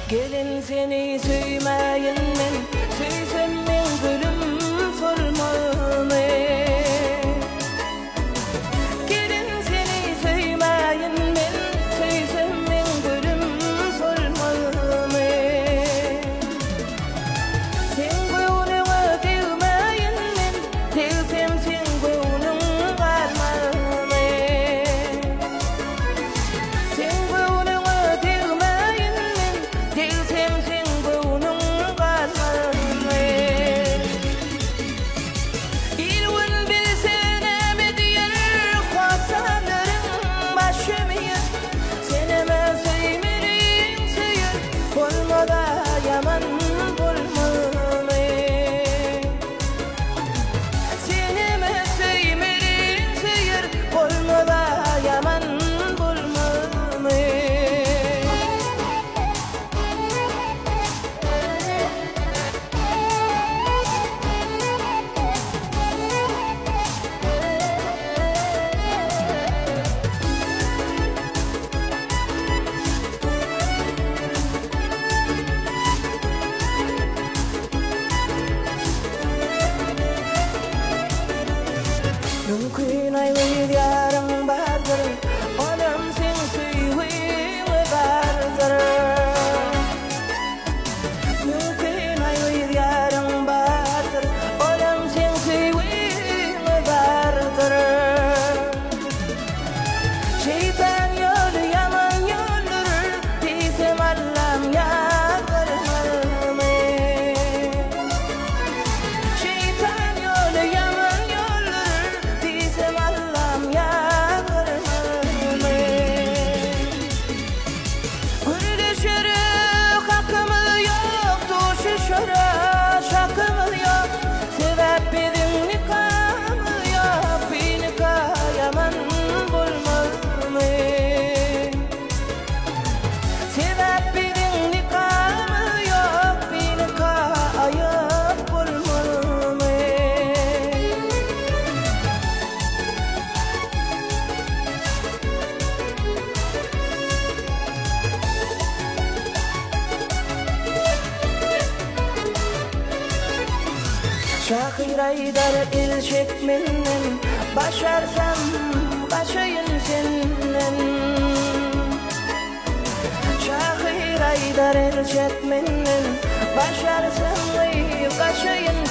Gelin seni söymeyin men, söysem men gülüm solmalı. Gelin seni söymeyin men, söysem men gülüm solmalı. Sen gönlüme değmeyin men, değsem sen gönlün kalmalı. Sen gönlüme değmeyin men, değsem sen gönlün kalmalı. İlvin bilsen diyer hasanların başımı, seneme söymeyin söyür, olmada yaman bulmalı. Seneme söymeyin söyür, olmada yaman bulmalı. Mümkün ayvı diyarım vardır, onam sen suyuyu vardır. Mümkün ayvı diyarım vardır, onam sen suyuyu vardır. Şeytan yolu yaman yoldur, desem Allah'ım yardırmalı. Şeytan yolu yaman yoldur, desem Allah'ım yardırmalı. Gülüşürük hakkımız yok, düşüşürük şakkımız yok. Sebep bizim nikahımız yok, bir nikah yaman bulmalı. Sebep bizim nikahımız yok, bir nikah ayıp bulmalı. Şakir Aydar il çekmenden, başarsam kaçayım senden. Şakir Aydar il çekmenden, başarsam kaçayım